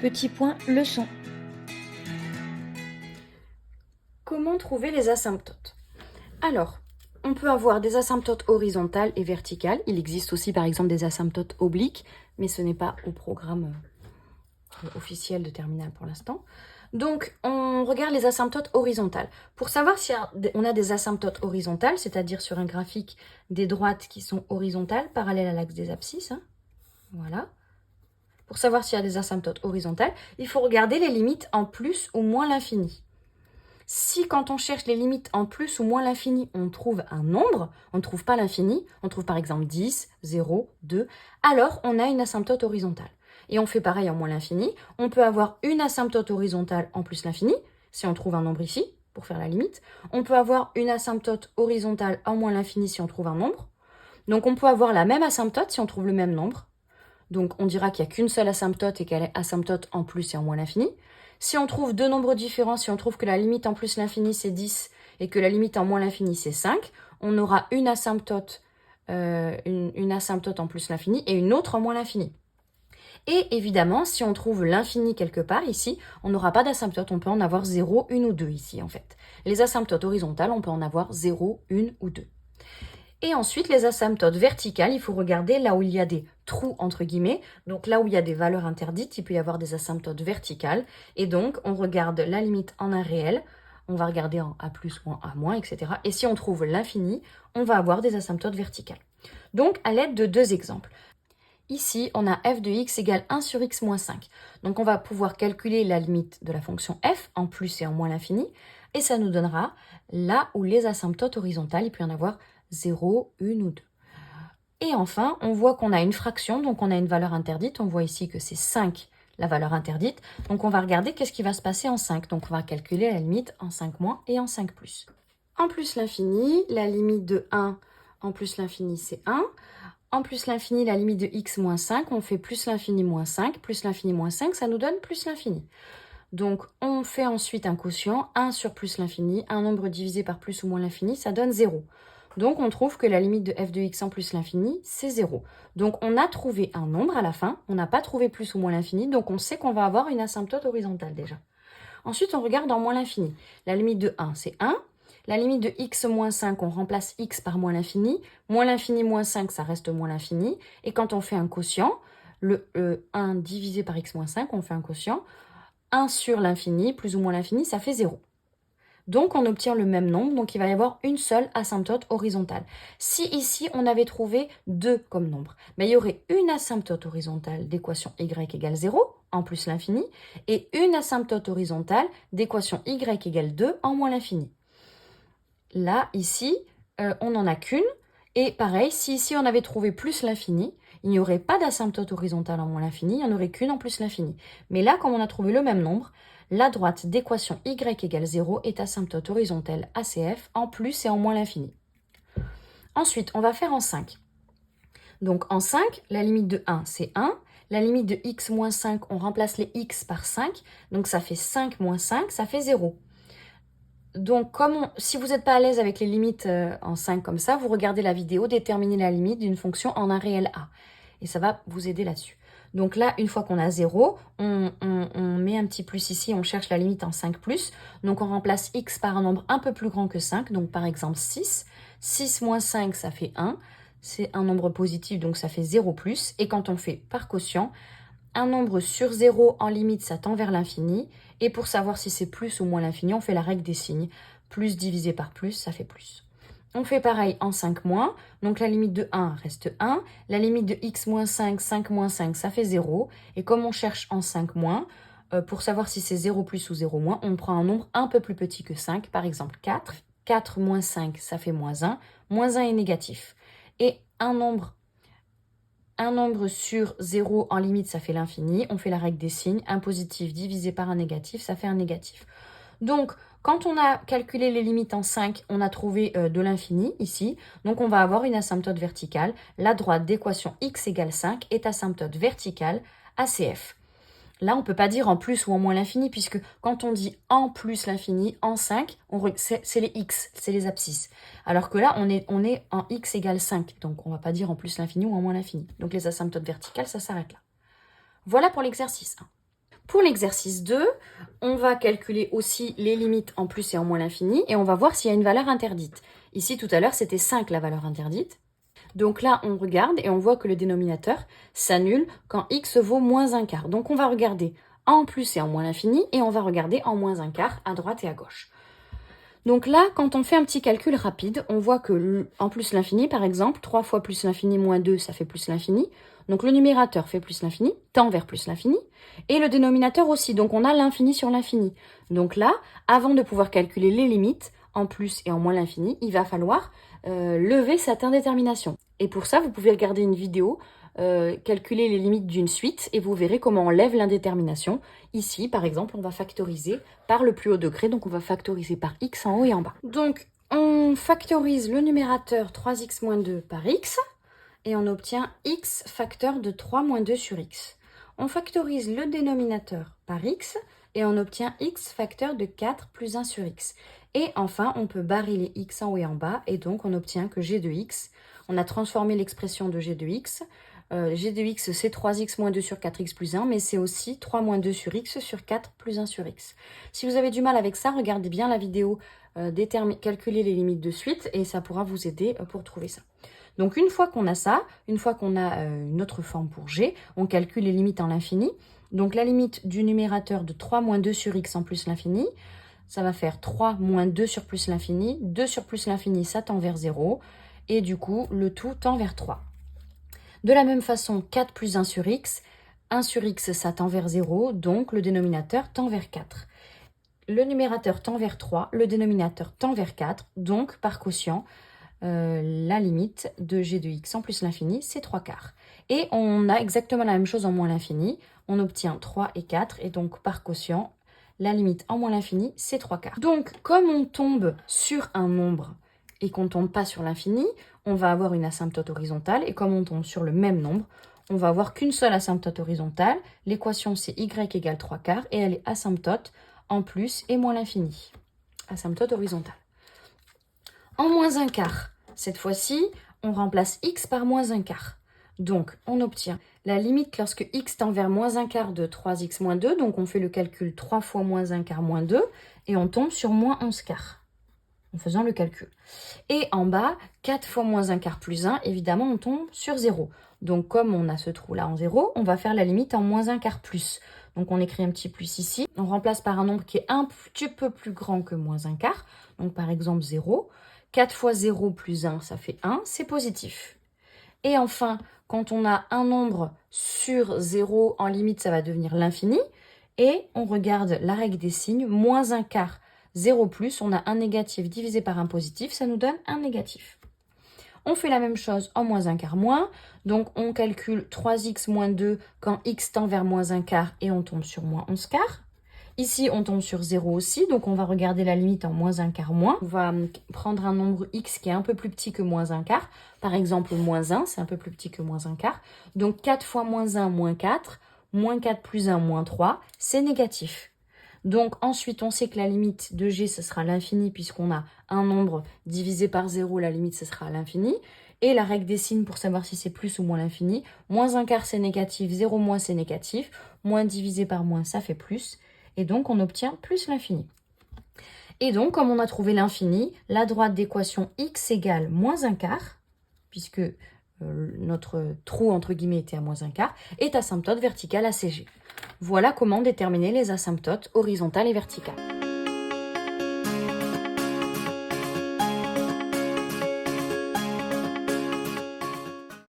Petit point leçon. Comment trouver les asymptotes? Alors, on peut avoir des asymptotes horizontales et verticales. Il existe aussi par exemple des asymptotes obliques, mais ce n'est pas au programme officiel de terminale pour l'instant. Donc, on regarde les asymptotes horizontales. Pour savoir si on a des asymptotes horizontales, c'est-à-dire sur un graphique des droites qui sont horizontales, parallèles à l'axe des abscisses, voilà. Pour savoir s'il y a des asymptotes horizontales, il faut regarder les limites en plus ou moins l'infini. Si quand on cherche les limites en plus ou moins l'infini, on trouve un nombre, on ne trouve pas l'infini, on trouve par exemple 10, 0, 2, alors on a une asymptote horizontale. Et on fait pareil en moins l'infini, on peut avoir une asymptote horizontale en plus l'infini, si on trouve un nombre ici, pour faire la limite. On peut avoir une asymptote horizontale en moins l'infini si on trouve un nombre. Donc on peut avoir la même asymptote si on trouve le même nombre. Donc on dira qu'il n'y a qu'une seule asymptote et qu'elle est asymptote en plus et en moins l'infini. Si on trouve deux nombres différents, si on trouve que la limite en plus l'infini c'est 10 et que la limite en moins l'infini c'est 5, on aura une asymptote en plus l'infini et une autre en moins l'infini. Et évidemment, si on trouve l'infini quelque part ici, on n'aura pas d'asymptote, on peut en avoir 0, 1 ou 2 ici en fait. Les asymptotes horizontales, on peut en avoir 0, 1 ou 2. Et ensuite, les asymptotes verticales, il faut regarder là où il y a des trous, entre guillemets. Donc là où il y a des valeurs interdites, il peut y avoir des asymptotes verticales. Et donc, on regarde la limite en un réel. On va regarder en A plus ou en A moins, etc. Et si on trouve l'infini, on va avoir des asymptotes verticales. Donc, à l'aide de deux exemples. Ici, on a f de x égale 1 sur x moins 5. Donc, on va pouvoir calculer la limite de la fonction f en plus et en moins l'infini. Et ça nous donnera là où les asymptotes horizontales, il peut y en avoir 0, 1 ou 2. Et enfin, on voit qu'on a une fraction, donc on a une valeur interdite. On voit ici que c'est 5, la valeur interdite. Donc on va regarder qu'est-ce qui va se passer en 5. Donc on va calculer la limite en 5 moins et en 5 plus. En plus l'infini, la limite de 1 en plus l'infini, c'est 1. En plus l'infini, la limite de x moins 5, on fait plus l'infini moins 5. Plus l'infini moins 5, ça nous donne plus l'infini. Donc, on fait ensuite un quotient, 1 sur plus l'infini, un nombre divisé par plus ou moins l'infini, ça donne 0. Donc, on trouve que la limite de f de x en plus l'infini, c'est 0. Donc, on a trouvé un nombre à la fin, on n'a pas trouvé plus ou moins l'infini, donc on sait qu'on va avoir une asymptote horizontale déjà. Ensuite, on regarde en moins l'infini. La limite de 1, c'est 1. La limite de x moins 5, on remplace x par moins l'infini. Moins l'infini moins 5, ça reste moins l'infini. Et quand on fait un quotient, le 1 divisé par x moins 5, on fait un quotient. 1 sur l'infini, plus ou moins l'infini, ça fait 0. Donc, on obtient le même nombre, donc il va y avoir une seule asymptote horizontale. Si ici, on avait trouvé 2 comme nombre, il y aurait une asymptote horizontale d'équation y égale 0, en plus l'infini, et une asymptote horizontale d'équation y égale 2, en moins l'infini. Là, ici, on n'en a qu'une, et pareil, si ici on avait trouvé plus l'infini, il n'y aurait pas d'asymptote horizontale en moins l'infini, il n'y en aurait qu'une en plus l'infini. Mais là, comme on a trouvé le même nombre, la droite d'équation y égale 0 est asymptote horizontale ACF en plus et en moins l'infini. Ensuite, on va faire en 5. Donc en 5, la limite de 1, c'est 1. La limite de x moins 5, on remplace les x par 5. Donc ça fait 5 moins 5, ça fait 0. Donc, si vous n'êtes pas à l'aise avec les limites en 5 comme ça, vous regardez la vidéo, déterminer la limite d'une fonction en un réel a. Et ça va vous aider là-dessus. Donc là, une fois qu'on a 0, on met un petit plus ici, on cherche la limite en 5 plus. Donc on remplace x par un nombre un peu plus grand que 5, donc par exemple 6. 6 moins 5, ça fait 1. C'est un nombre positif, donc ça fait 0 plus. Et quand on fait par quotient, un nombre sur 0 en limite, ça tend vers l'infini. Et pour savoir si c'est plus ou moins l'infini, on fait la règle des signes. Plus divisé par plus, ça fait plus. On fait pareil en 5 moins. Donc la limite de 1 reste 1. La limite de x moins 5, 5 moins 5, ça fait 0. Et comme on cherche en 5 moins, pour savoir si c'est 0 plus ou 0 moins, on prend un nombre un peu plus petit que 5. Par exemple 4. 4 moins 5, ça fait moins 1. Moins 1 est négatif. Et un nombre sur 0 en limite, ça fait l'infini. On fait la règle des signes. Un positif divisé par un négatif, ça fait un négatif. Donc, quand on a calculé les limites en 5, on a trouvé de l'infini ici. Donc, on va avoir une asymptote verticale. La droite d'équation x égale 5 est asymptote verticale ACF. Là, on ne peut pas dire en plus ou en moins l'infini, puisque quand on dit en plus l'infini, en 5, c'est les x, c'est les abscisses. Alors que là, on est en x égale 5. Donc, on ne va pas dire en plus l'infini ou en moins l'infini. Donc, les asymptotes verticales, ça s'arrête là. Voilà pour l'exercice 1. Pour l'exercice 2, on va calculer aussi les limites en plus et en moins l'infini et on va voir s'il y a une valeur interdite. Ici, tout à l'heure, c'était 5 la valeur interdite. Donc là, on regarde et on voit que le dénominateur s'annule quand x vaut moins un quart. Donc on va regarder en plus et en moins l'infini et on va regarder en moins un quart à droite et à gauche. Donc là, quand on fait un petit calcul rapide, on voit que en plus l'infini, par exemple, 3 fois plus l'infini moins 2, ça fait plus l'infini. Donc le numérateur fait plus l'infini, tend vers plus l'infini. Et le dénominateur aussi, donc on a l'infini sur l'infini. Donc là, avant de pouvoir calculer les limites, en plus et en moins l'infini, il va falloir lever cette indétermination. Et pour ça, vous pouvez regarder une vidéo, calculer les limites d'une suite, et vous verrez comment on lève l'indétermination. Ici, par exemple, on va factoriser par le plus haut degré, donc on va factoriser par x en haut et en bas. Donc, on factorise le numérateur 3x moins 2 par x, et on obtient x facteur de 3 moins 2 sur x. On factorise le dénominateur par x, et on obtient x facteur de 4 plus 1 sur x. Et enfin, on peut barrer les x en haut et en bas, et donc on obtient que g de x, on a transformé l'expression de g de x. G de x, c'est 3x moins 2 sur 4x plus 1, mais c'est aussi 3 moins 2 sur x sur 4 plus 1 sur x. Si vous avez du mal avec ça, regardez bien la vidéo calculer les limites de suite, et ça pourra vous aider pour trouver ça. Donc une fois qu'on a ça, une fois qu'on a une autre forme pour g, on calcule les limites en l'infini. Donc la limite du numérateur de 3 moins 2 sur x en plus l'infini, ça va faire 3 moins 2 sur plus l'infini. 2 sur plus l'infini, ça tend vers 0. Et du coup, le tout tend vers 3. De la même façon, 4 plus 1 sur x. 1 sur x, ça tend vers 0. Donc le dénominateur tend vers 4. Le numérateur tend vers 3. Le dénominateur tend vers 4. Donc, par quotient, la limite de g de x en plus l'infini, c'est 3 quarts. Et on a exactement la même chose en moins l'infini. On obtient 3 et 4. Et donc, par quotient, la limite en moins l'infini, c'est 3 quarts. Donc, comme on tombe sur un nombre et qu'on ne tombe pas sur l'infini, on va avoir une asymptote horizontale. Et comme on tombe sur le même nombre, on va avoir qu'une seule asymptote horizontale. L'équation, c'est y égale 3 quarts. Et elle est asymptote en plus et moins l'infini. Asymptote horizontale. En moins un quart, cette fois-ci, on remplace x par moins un quart. Donc, on obtient la limite lorsque x tend vers moins un quart de 3x moins 2. Donc, on fait le calcul 3 fois moins un quart moins 2. Et on tombe sur moins 11 quarts en faisant le calcul. Et en bas, 4 fois moins un quart plus 1, évidemment, on tombe sur 0. Donc, comme on a ce trou-là en 0, on va faire la limite en moins un quart plus. Donc, on écrit un petit plus ici. On remplace par un nombre qui est un petit peu plus grand que moins un quart. Donc, par exemple, 0. 4 fois 0 plus 1, ça fait 1, c'est positif. Et enfin, quand on a un nombre sur 0, en limite, ça va devenir l'infini. Et on regarde la règle des signes, moins un quart, 0 plus, on a un négatif divisé par un positif, ça nous donne un négatif. On fait la même chose en moins un quart moins, donc on calcule 3x moins 2 quand x tend vers moins un quart et on tombe sur moins 11 quarts. Ici, on tombe sur 0 aussi, donc on va regarder la limite en moins un quart moins. On va prendre un nombre x qui est un peu plus petit que moins un quart. Par exemple, moins 1, c'est un peu plus petit que moins un quart. Donc 4 fois moins 1, moins 4. Moins 4 plus 1, moins 3, c'est négatif. Donc ensuite, on sait que la limite de g, ce sera l'infini, puisqu'on a un nombre divisé par 0, la limite, ce sera l'infini. Et la règle des signes pour savoir si c'est plus ou moins l'infini. Moins un quart, c'est négatif, 0 moins, c'est négatif. Moins divisé par moins, ça fait plus. Et donc, on obtient plus l'infini. Et donc, comme on a trouvé l'infini, la droite d'équation x égale moins un quart, puisque notre trou, entre guillemets, était à moins un quart, est asymptote verticale à CG. Voilà comment déterminer les asymptotes horizontales et verticales.